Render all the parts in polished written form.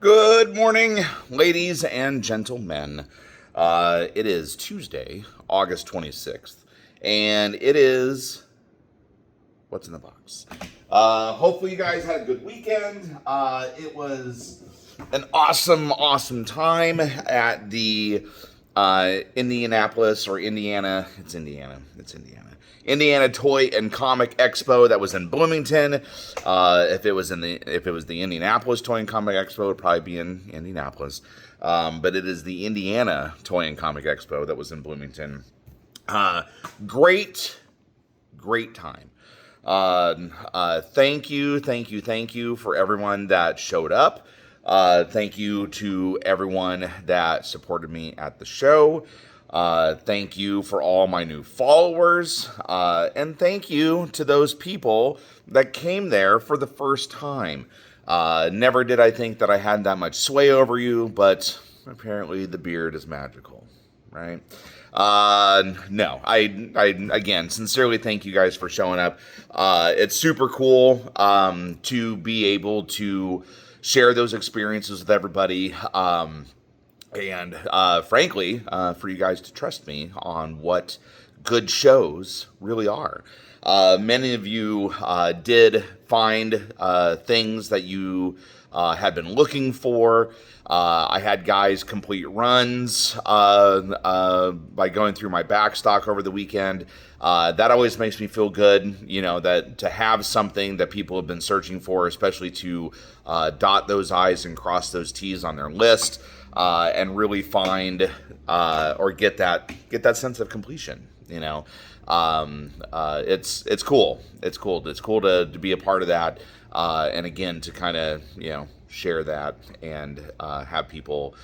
Good morning, ladies and gentlemen. It is Tuesday, August 26th, and it is what's in the box. Hopefully, you guys had a good weekend. It was an awesome time at the Indianapolis or Indiana. It's Indiana. Indiana Toy and Comic Expo that was in Bloomington. If it was the Indianapolis Toy and Comic Expo, it would probably be in Indianapolis. But it is the Indiana Toy and Comic Expo that was in Bloomington. Great time. Thank you for everyone that showed up. Thank you to everyone that supported me at the show. Thank you for all my new followers. And thank you to those people that came there for the first time. Never did I think that I had that much sway over you, but apparently the beard is magical, right? No, I again, sincerely thank you guys for showing up. It's super cool, to be able to share those experiences with everybody. And frankly, for you guys to trust me on what good shows really are. Many of you did find things that you had been looking for. I had guys complete runs by going through my back stock over the weekend. That always makes me feel good, that to have something that people have been searching for, especially to dot those I's and cross those T's on their list, and really find or get that sense of completion. It's cool. It's cool to be a part of that, and again to kind of share that and have people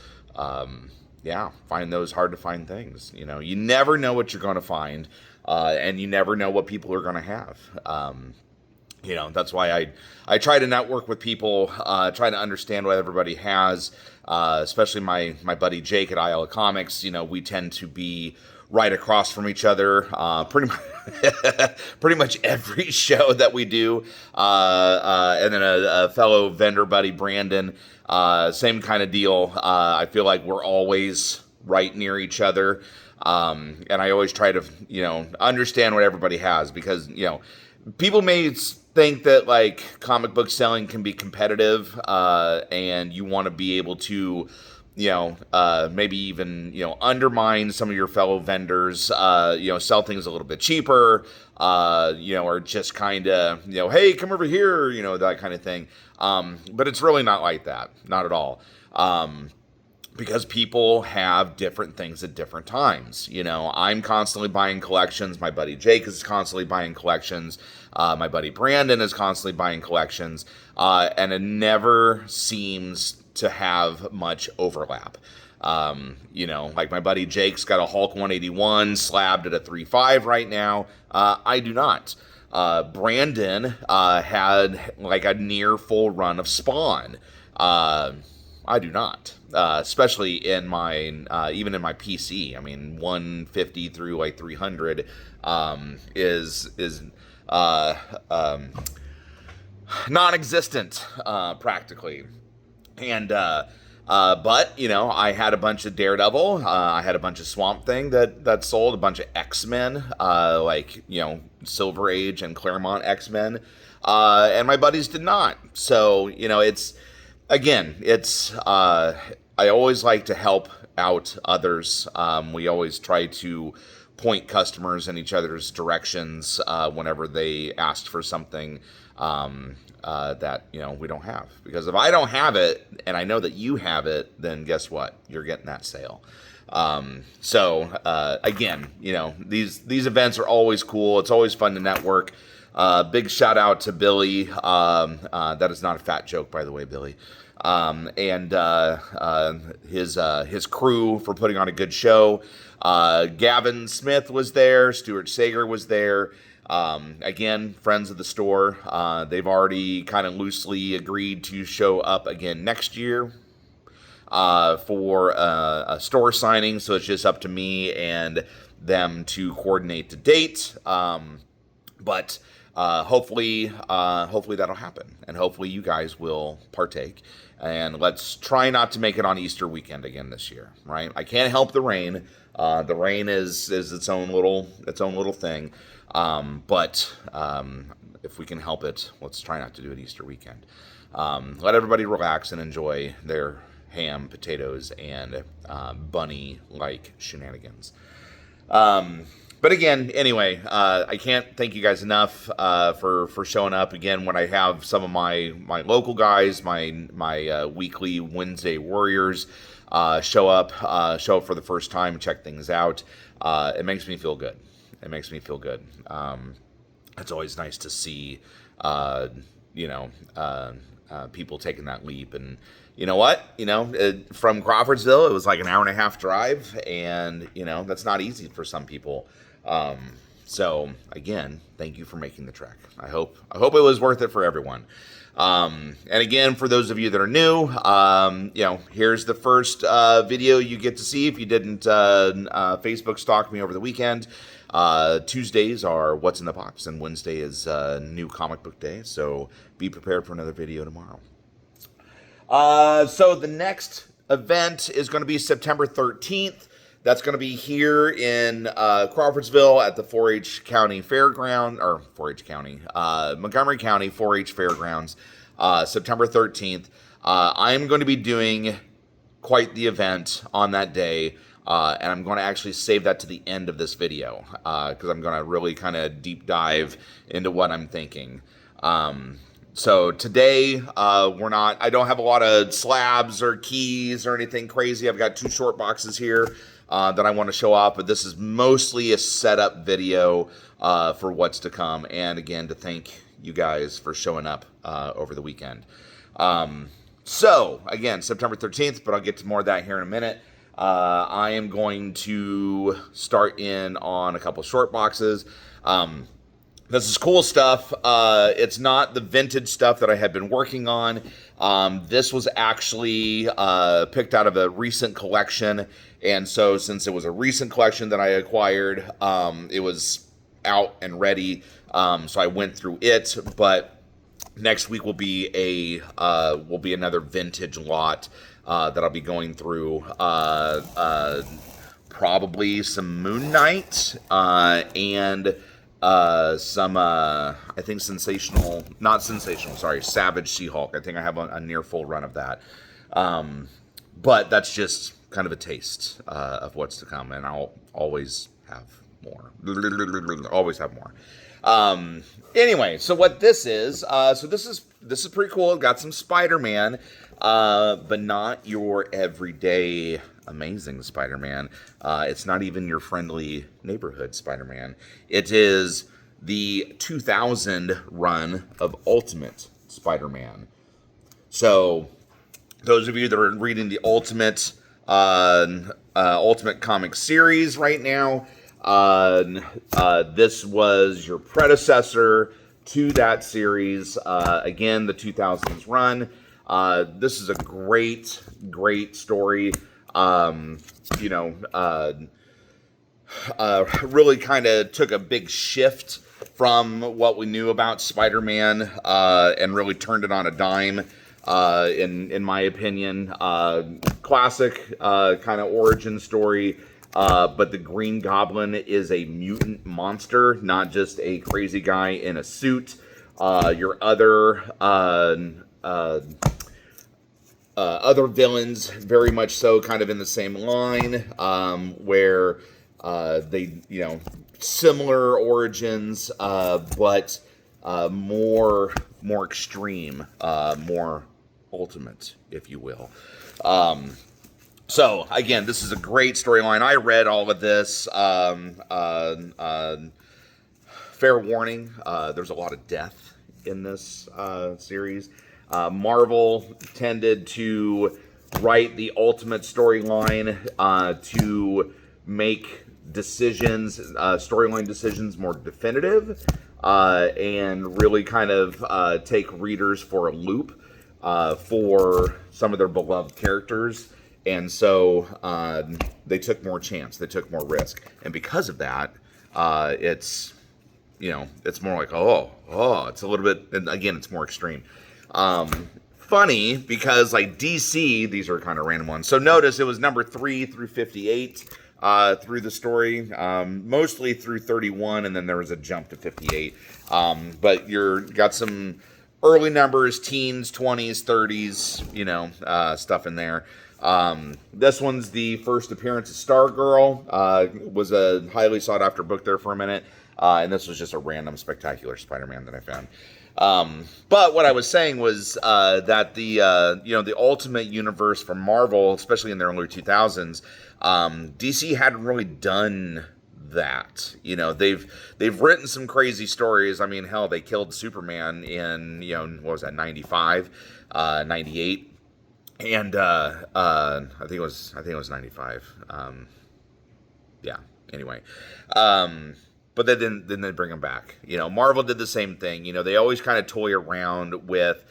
find those hard to find things. You never know what you're going to find, and you never know what people are going to have. That's why I try to network with people, try to understand what everybody has, especially my buddy Jake at Iowa Comics. We tend to be right across from each other, pretty much every show that we do. And then a fellow vendor buddy, Brandon, same kind of deal. I feel like we're always right near each other. And I always try to, understand what everybody has, because, people may think that like comic book selling can be competitive, and you want to be able to, maybe even, undermine some of your fellow vendors, sell things a little bit cheaper, or just kind of, hey, come over here, that kind of thing. But it's really not like that. Not at all. Because people have different things at different times. I'm constantly buying collections. My buddy Jake is constantly buying collections. My buddy Brandon is constantly buying collections. And it never seems to have much overlap. Like my buddy Jake's got a Hulk 181 slabbed at a 3.5 right now. I do not. Brandon had like a near full run of Spawn. I do not, especially in my, even in my PC. I mean, 150 through like 300 is non-existent practically. And but I had a bunch of Daredevil. I had a bunch of Swamp Thing that sold, a bunch of X-Men, like Silver Age and Claremont X-Men, and my buddies did not. So it's. Again, I always like to help out others. We always try to point customers in each other's directions whenever they ask for something that we don't have. Because if I don't have it and I know that you have it, then guess what? You're getting that sale. So again, these events are always cool. It's always fun to network. Big shout out to Billy. That is not a fat joke, by the way, Billy. And his crew for putting on a good show. Gavin Smith was there. Stuart Sager was there. Again, friends of the store. They've already kind of loosely agreed to show up again next year for a store signing. So it's just up to me and them to coordinate the date. But hopefully that'll happen, and hopefully you guys will partake And let's try not to make it on Easter weekend again this year, right? I can't help the rain. The rain is its own little thing. But if we can help it, let's try not to do it Easter weekend. Let everybody relax and enjoy their ham, potatoes, and bunny-like shenanigans. But again, anyway, I can't thank you guys enough for showing up. Again, when I have some of my local guys, my weekly Wednesday Warriors show up for the first time and check things out, it makes me feel good. It makes me feel good. It's always nice to see, people taking that leap. And you know what? From Crawfordsville, it was like an hour and a half drive, and that's not easy for some people. So again, thank you for making the trek. I hope it was worth it for everyone. And again, for those of you that are new, here's the first video you get to see if you didn't Facebook stalk me over the weekend. Tuesdays are What's in the Box, and Wednesday is New Comic Book Day, so be prepared for another video tomorrow. So the next event is going to be September 13th. That's going to be here in Crawfordsville at the 4-H County Fairground, or 4-H County, Montgomery County 4-H Fairgrounds, September 13th. I'm going to be doing quite the event on that day, and I'm going to actually save that to the end of this video, because I'm going to really kind of deep dive into what I'm thinking. So today, I don't have a lot of slabs or keys or anything crazy. I've got 2 short boxes here that I want to show off, but this is mostly a setup video for what's to come. And again, to thank you guys for showing up over the weekend. So again, September 13th, but I'll get to more of that here in a minute. I am going to start in on a couple short boxes. This is cool stuff. It's not the vintage stuff that I had been working on. This was actually picked out of a recent collection. And so since it was a recent collection that I acquired, it was out and ready. So I went through it. But next week will be another vintage lot that I'll be going through. Probably some Moon Knight and some, I think Savage She-Hulk. I think I have a near full run of that. But that's just kind of a taste of what's to come, and I'll always have more. Always have more. Anyway, so what this is, this is pretty cool. It got some Spider-Man, but not your everyday amazing Spider-Man. It's not even your friendly neighborhood Spider-Man. It is the 2000 run of Ultimate Spider-Man. So those of you that are reading the Ultimate Comics series right now, this was your predecessor to that series. Again, the 2000s run. This is a great story. Really kind of took a big shift from what we knew about Spider-Man, and really turned it on a dime, in my opinion. Classic kind of origin story, but the Green Goblin is a mutant monster, not just a crazy guy in a suit. Your other villains, very much so, kind of in the same line, where they, similar origins, but more extreme, more ultimate, if you will. So again, this is a great storyline. I read all of this. Fair warning, there's a lot of death in this series. Marvel tended to write the Ultimate storyline to make storyline decisions more definitive, and really kind of take readers for a loop for some of their beloved characters. And so they took more chance, they took more risk. And because of that, it's more like, it's a little bit, and again, it's more extreme. funny because like DC, these are kind of random ones. So notice it was number 3 through 58 through the story, mostly through 31, and then there was a jump to 58. But you're got some early numbers, teens, 20s, 30s, stuff in there. This one's the first appearance of Stargirl. Was a highly sought after book there for a minute. And this was just a random Spectacular Spider-Man that I found. But what I was saying was that the Ultimate Universe from Marvel, especially in the early 2000s, DC hadn't really done that. They've written some crazy stories. I mean, hell, they killed Superman in, what was that, 95, 98. And I think it was 95. Yeah. Anyway, but then they bring him back. Marvel did the same thing. They always kind of toy around with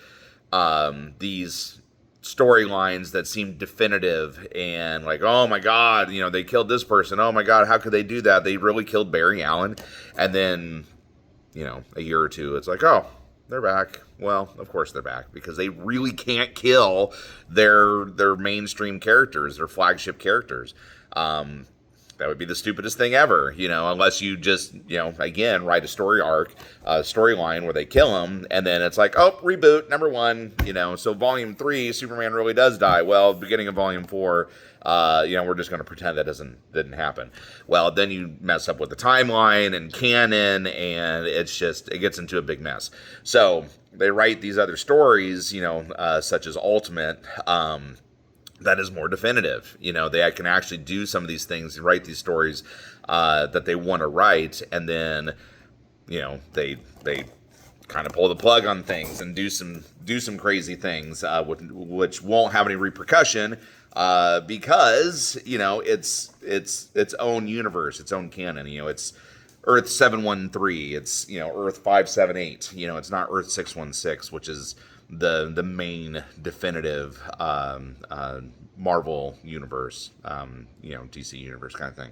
these storylines that seem definitive and like, oh my God, they killed this person. Oh my God, how could they do that? They really killed Barry Allen. And then, a year or two, it's like, oh, they're back. Well, of course they're back because they really can't kill their mainstream characters, their flagship characters. That would be the stupidest thing ever, unless you just, again, write a storyline where they kill him, and then it's like, oh, reboot, number 1, so volume 3, Superman really does die. Well, beginning of volume 4, we're just going to pretend that didn't happen. Well, then you mess up with the timeline and canon, and it gets into a big mess. So they write these other stories, such as Ultimate, that is more definitive. They can actually do some of these things and write these stories that they want to write, and then, they kind of pull the plug on things and do some crazy things, which won't have any repercussion because it's its own universe, its own canon. It's Earth 713. It's Earth 578. It's not Earth 616, which is the main definitive Marvel universe, DC universe kind of thing.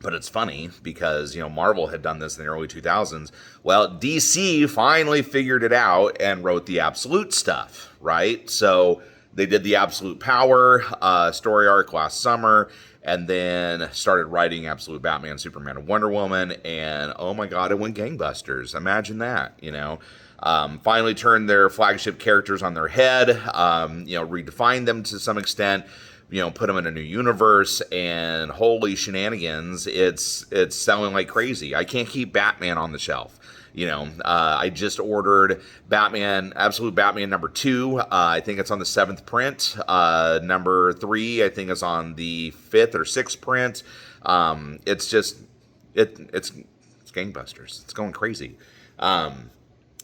But it's funny because, Marvel had done this in the early 2000s. Well, DC finally figured it out and wrote the Absolute stuff, right? So they did the Absolute Power story arc last summer, and then started writing Absolute Batman, Superman, and Wonder Woman, and oh my God, it went gangbusters. Imagine that, finally turned their flagship characters on their head, redefined them to some extent, put them in a new universe, and holy shenanigans, it's selling like crazy. I can't keep Batman on the shelf. I just ordered Absolute Batman number 2. I think it's on the 7th print. Number 3, I think it's on the 5th or 6th print. It's gangbusters. It's going crazy.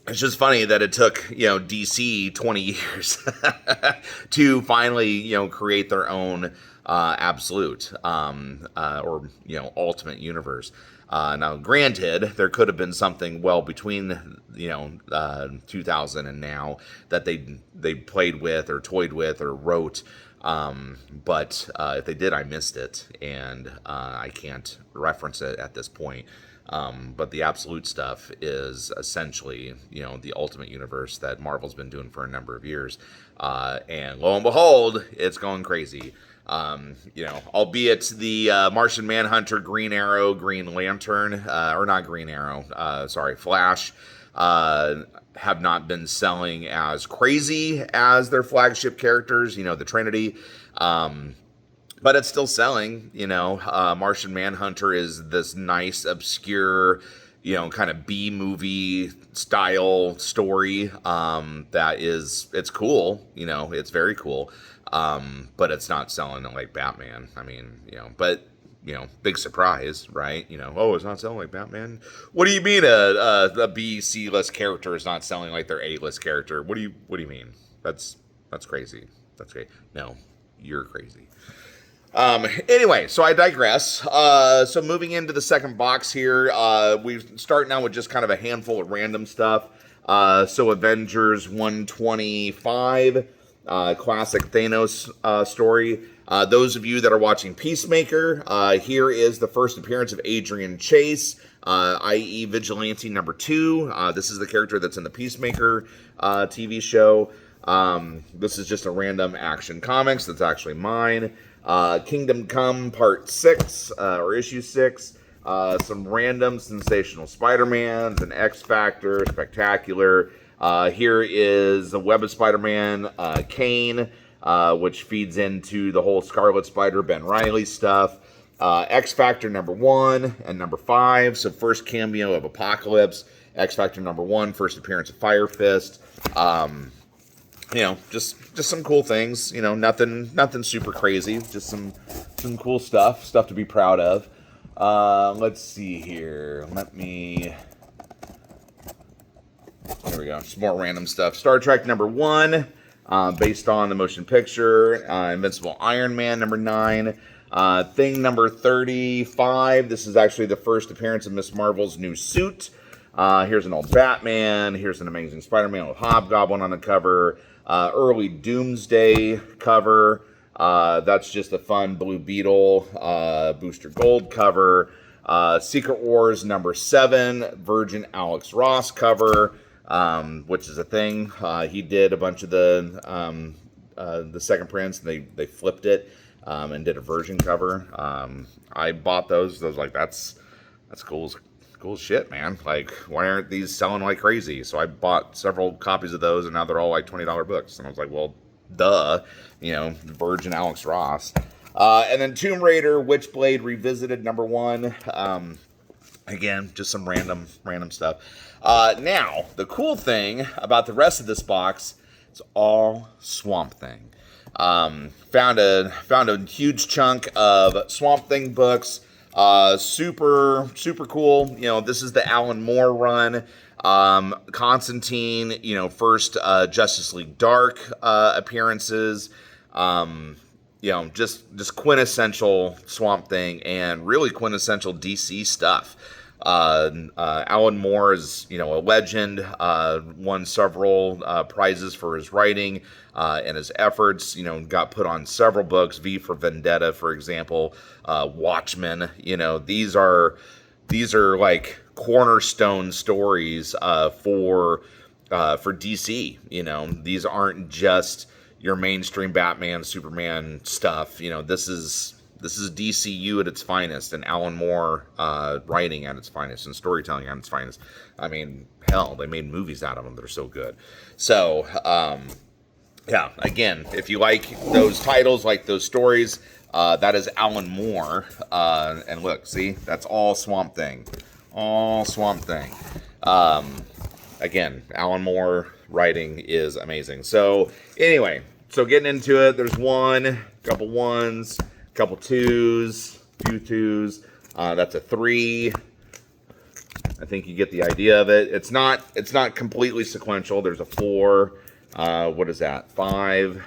It's just funny that it took, DC 20 years to finally, create their own Absolute or Ultimate Universe. Now, granted, there could have been something well between 2000 and now that they played with or toyed with or wrote. But if they did, I missed it, and I can't reference it at this point. But the Absolute stuff is essentially, the Ultimate Universe that Marvel's been doing for a number of years. And lo and behold, it's going crazy. Albeit the Martian Manhunter, Green Arrow, Green Lantern, or not Green Arrow, Flash, have not been selling as crazy as their flagship characters, the Trinity. But it's still selling, Martian Manhunter is this nice, obscure, kind of B-movie style story it's cool, it's very cool, but it's not selling like Batman. I mean, but, big surprise, right? Oh, it's not selling like Batman? What do you mean a B, C-list character is not selling like their A-list character? What do you mean? That's crazy. That's great. No, you're crazy. Anyway, so I digress. So moving into the second box here, we start now with just kind of a handful of random stuff. So Avengers 125, classic Thanos story. Those of you that are watching Peacemaker, here is the first appearance of Adrian Chase. i.e. Vigilante number 2. This is the character that's in the Peacemaker TV show. This is just a random Action Comics that's actually mine. Kingdom Come Part 6, or Issue 6. Some random sensational Spider-Mans, an X Factor, Spectacular. Here is the Web of Spider-Man, Kane, which feeds into the whole Scarlet Spider, Ben Reilly stuff. X Factor number 1 and number 5. So first cameo of Apocalypse. X Factor number 1, first appearance of Fire Fist. You know, just some cool things. You know, nothing super crazy. Just some cool stuff to be proud of. Let's see here. Here we go. Some more random stuff. Star Trek number 1, based on the motion picture. Invincible Iron Man number 9. Thing number 35. This is actually the first appearance of Miss Marvel's new suit. Here's an old Batman. Here's an Amazing Spider-Man with Hobgoblin on the cover. Early Doomsday cover. That's just a fun Blue Beetle Booster Gold cover. Secret Wars number 7, Virgin Alex Ross cover, which is a thing. He did a bunch of the second prints. They flipped it and did a version cover. I bought those. I was like, that's cool as shit, man. Like, why aren't these selling like crazy? So I bought several copies of those, and now they're all like $20 books. And I was like, well, duh, you know, Virgin Alex Ross. And then Tomb Raider Witchblade Revisited number 1. Again, just some random stuff. Now, the cool thing about the rest of this box, it's all Swamp Thing. Found a huge chunk of Swamp Thing books. Super cool. You know, this is the Alan Moore run. Constantine, you know, first Justice League Dark appearances. You know, just quintessential Swamp Thing and really quintessential DC stuff. Alan Moore is, you know, a legend, won several prizes for his writing and his efforts, you know, got put on several books, V for Vendetta, for example, Watchmen. You know, these are like cornerstone stories for DC. You know, these aren't just your mainstream Batman, Superman stuff. You know, this is DCU at its finest, and Alan Moore writing at its finest, and storytelling at its finest. I mean, hell, they made movies out of them that are so good. So, yeah, again, if you like those titles, like those stories, that is Alan Moore. And look, see, that's all Swamp Thing. All Swamp Thing. Again, Alan Moore writing is amazing. So, anyway, so getting into it, there's one, couple ones, couple twos, few twos. That's a 3. I think you get the idea of it. It's not completely sequential. There's a 4. What is that? 5.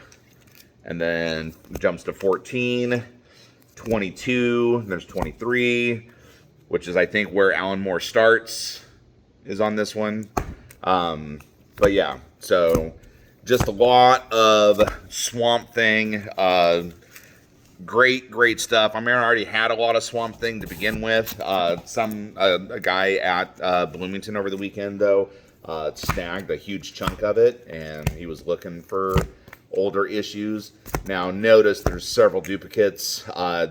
And then jumps to 14, 22. There's 23, which is, I think, where Alan Moore starts, is on this one. But yeah, so just a lot of Swamp Thing. Great stuff. I mean, I already had a lot of Swamp Thing to begin with. A guy at Bloomington over the weekend, though, snagged a huge chunk of it, and he was looking for older issues. Now, notice there's several duplicates.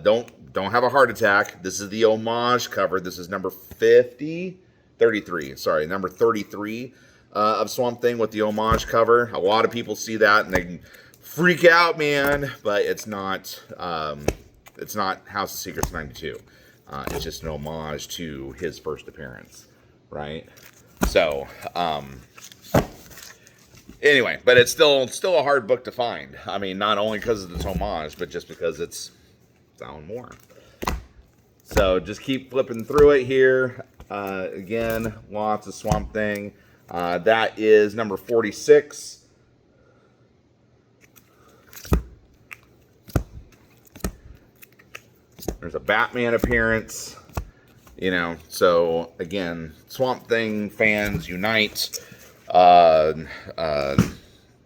Don't have a heart attack. This is the homage cover. This is number 33. Sorry, number 33 of Swamp Thing with the homage cover. A lot of people see that and they freak out, man. But it's not House of Secrets 92. It's just an homage to his first appearance, right? So, anyway, but it's still a hard book to find. I mean, not only because of its homage, but just because it's Alan Moore. So just keep flipping through it here. Again, lots of Swamp Thing. That is number 46. There's a Batman appearance. You know, so again, Swamp Thing fans unite.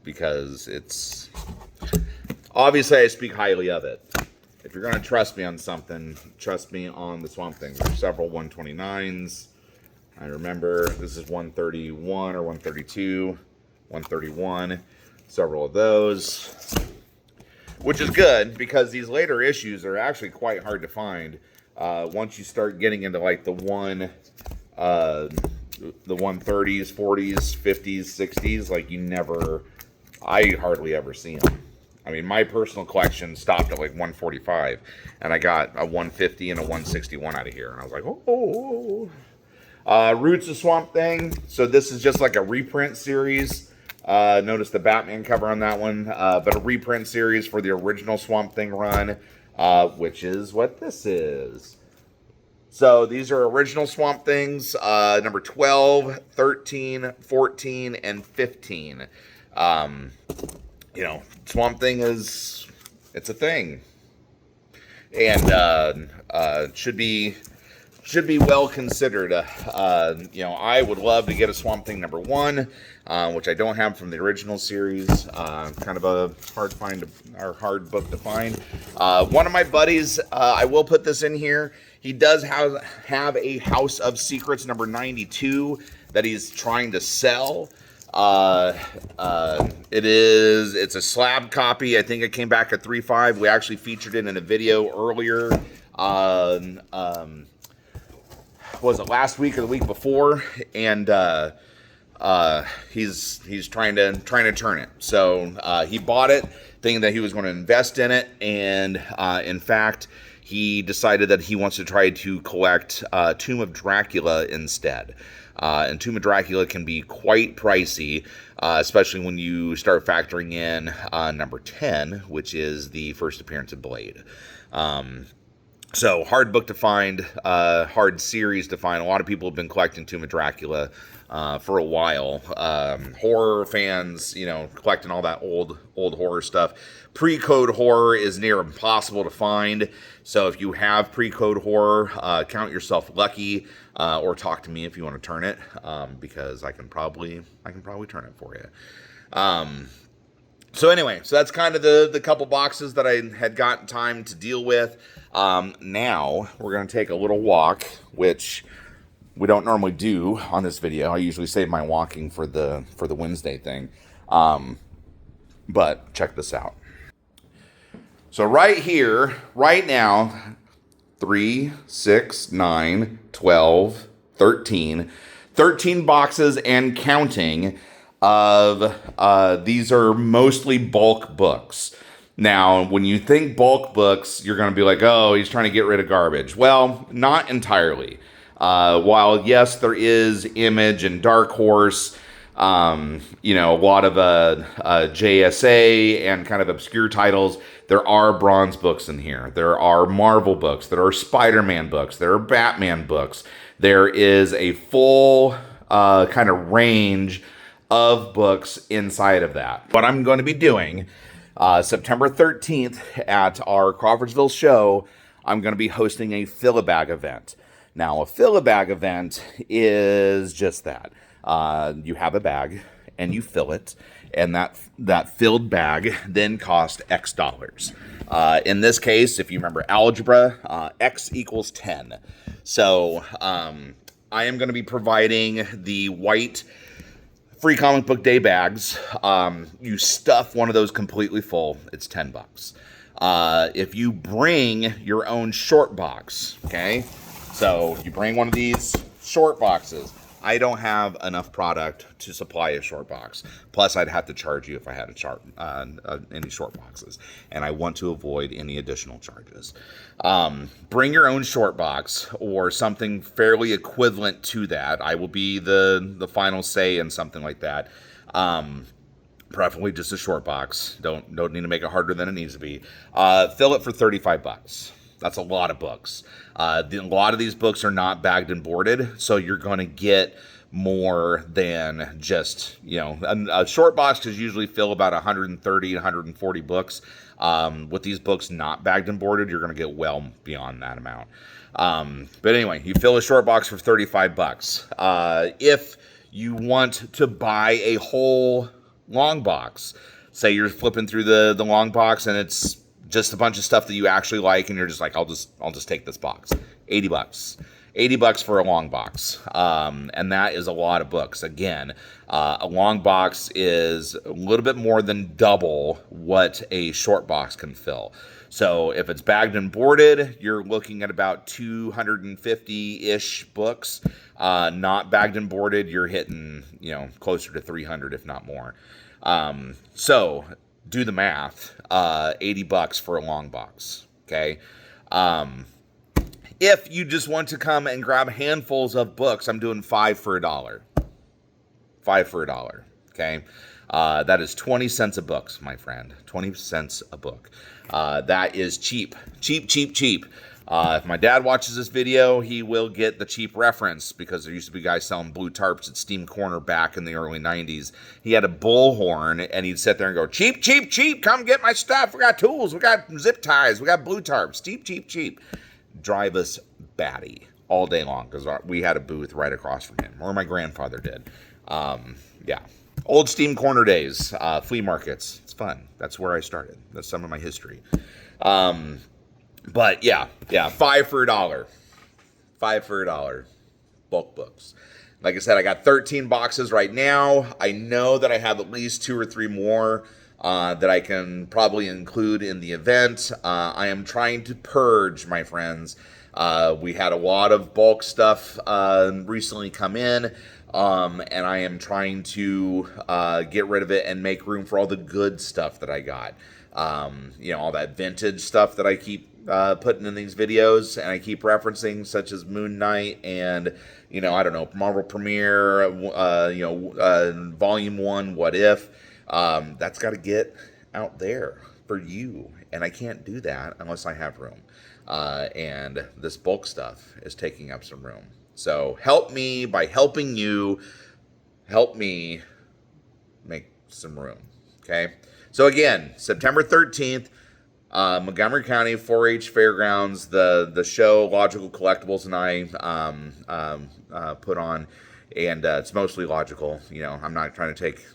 Because it's obviously I speak highly of it. If you're going to trust me on something, trust me on the Swamp Thing. There's several 129s. I remember this is 131 or 132, 131, several of those, which is good because these later issues are actually quite hard to find. Once you start getting into like the 130s, 40s, 50s, 60s, like I hardly ever see them. I mean, my personal collection stopped at like 145, and I got a 150 and a 161 out of here. And I was like, oh. Roots of Swamp Thing. So this is just like a reprint series. Notice the Batman cover on that one, but a reprint series for the original Swamp Thing run, which is what this is. So these are original Swamp Things, number 12, 13, 14, and 15. Swamp Thing it's a thing. And should be well considered. I would love to get a Swamp Thing number 1, which I don't have from the original series. Kind of a hard book to find. One of my buddies, I will put this in here. He does have a House of Secrets number 92 that he's trying to sell. It's a slab copy. I think it came back at $3.5. We actually featured it in a video earlier. Was it last week or the week before? And he's trying to turn it. So he bought it thinking that he was going to invest in it, and in fact, he decided that he wants to try to collect Tomb of Dracula instead. And Tomb of Dracula can be quite pricey, especially when you start factoring in number 10, which is the first appearance of Blade. So hard book to find, hard series to find. A lot of people have been collecting Tomb of Dracula for a while. Horror fans, collecting all that old horror stuff. Pre-code horror is near impossible to find. So if you have pre-code horror, count yourself lucky, or talk to me if you want to turn it, because I can probably turn it for you. So anyway, so that's kind of the couple boxes that I had gotten time to deal with. Now we're going to take a little walk, which we don't normally do on this video. I usually save my walking for the Wednesday thing. But check this out. So right here, right now, 3, 6, 9, 12, 13 boxes and counting of these are mostly bulk books. Now, when you think bulk books, you're going to be like, oh, he's trying to get rid of garbage. Well, not entirely. While, yes, there is Image and Dark Horse, a lot of JSA and kind of obscure titles, there are Bronze books in here. There are Marvel books. There are Spider-Man books. There are Batman books. There is a full kind of range of books inside of that. What I'm going to be doing September 13th at our Crawfordsville show, I'm going to be hosting a Fill-A-Bag event. Now, a Fill-A-Bag event is just that. You have a bag and you fill it, and that filled bag then costs X dollars. In this case, if you remember algebra, X equals 10. So I am going to be providing the white Free Comic Book Day bags. You stuff one of those completely full, it's $10. If you bring your own short box, okay? So you bring one of these short boxes. I don't have enough product to supply a short box. Plus, I'd have to charge you if I had any short boxes. And I want to avoid any additional charges. Bring your own short box or something fairly equivalent to that. I will be the final say in something like that. Preferably just a short box. Don't need to make it harder than it needs to be. Fill it for $35. That's a lot of books. A lot of these books are not bagged and boarded, so you're going to get more than just, a short box is usually fill about 130, 140 books. With these books not bagged and boarded, you're going to get well beyond that amount. But anyway, you fill a short box for $35. If you want to buy a whole long box, say you're flipping through the long box and it's just a bunch of stuff that you actually like, and you're just like, I'll just take this box. $80. $80 for a long box. And that is a lot of books. Again, a long box is a little bit more than double what a short box can fill. So if it's bagged and boarded, you're looking at about 250-ish books. Not bagged and boarded, you're hitting, closer to 300, if not more. So do the math. $80 for a long box. Okay. If you just want to come and grab handfuls of books, I'm doing 5 for $1. 5 for $1. Okay. That is 20 cents a book, my friend. 20 cents a book. That is cheap. Cheap, cheap, cheap. If my dad watches this video, he will get the cheap reference, because there used to be guys selling blue tarps at Steam Corner back in the early 90s. He had a bullhorn, and he'd sit there and go, cheap, cheap, cheap, come get my stuff. We got tools, we got zip ties, we got blue tarps. Cheap, cheap, cheap. Drive us batty all day long, because we had a booth right across from him, or my grandfather did. Yeah. Old Steam Corner days, flea markets. It's fun. That's where I started. That's some of my history. But yeah, 5 for $1. 5 for $1. Bulk books. Like I said, I got 13 boxes right now. I know that I have at least 2 or 3 more that I can probably include in the event. I am trying to purge, my friends. We had a lot of bulk stuff recently come in. And I am trying to get rid of it and make room for all the good stuff that I got. All that vintage stuff that I keep putting in these videos and I keep referencing, such as Moon Knight and, Marvel Premiere, Volume 1, What If. That's got to get out there for you. And I can't do that unless I have room. And this bulk stuff is taking up some room. So help me by helping you. Help me make some room. Okay. So again, September 13th, Montgomery County 4-H Fairgrounds, the show Logical Collectibles and I put on, and it's mostly logical. I'm not trying to take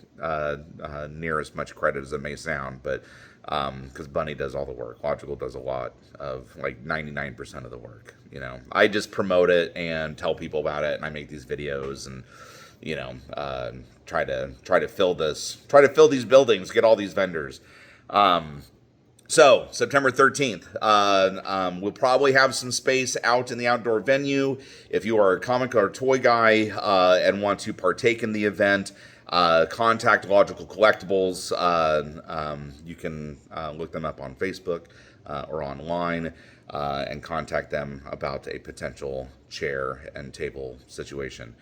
near as much credit as it may sound, but because Bunny does all the work. Logical does a lot of, like, 99% of the work. I just promote it and tell people about it, and I make these videos and try to fill these buildings, get all these vendors. So September 13th, we'll probably have some space out in the outdoor venue. If you are a comic or toy guy and want to partake in the event, contact Logical Collectibles. You can look them up on Facebook or online and contact them about a potential chair and table situation.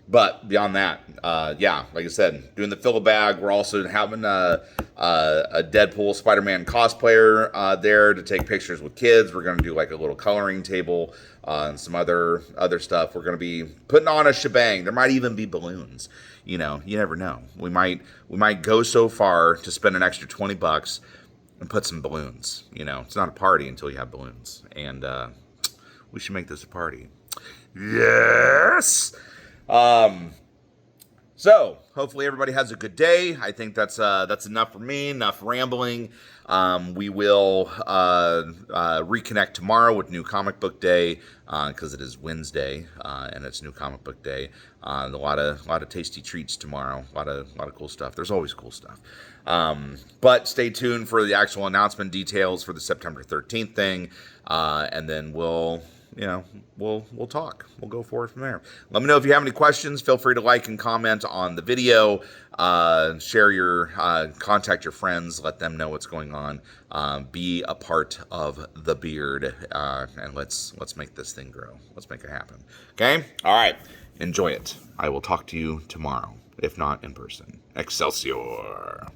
But beyond that, like I said, doing the fill-a-bag. We're also having a Deadpool Spider-Man cosplayer there to take pictures with kids. We're going to do like a little coloring table and some other stuff. We're going to be putting on a shebang. There might even be balloons. You never know. We might go so far to spend an extra $20 and put some balloons. It's not a party until you have balloons. And we should make this a party. Yes! So hopefully everybody has a good day. I think that's enough for me, enough rambling. We will reconnect tomorrow with New Comic Book Day, because it is Wednesday, and it's New Comic Book Day. A lot of tasty treats tomorrow. A lot of cool stuff. There's always cool stuff. But stay tuned for the actual announcement details for the September 13th thing. And then we'll talk. We'll go forward from there. Let me know if you have any questions. Feel free to like and comment on the video. Share contact your friends. Let them know what's going on. Be a part of the beard. And let's make this thing grow. Let's make it happen. Okay? All right. Enjoy it. I will talk to you tomorrow, if not in person. Excelsior.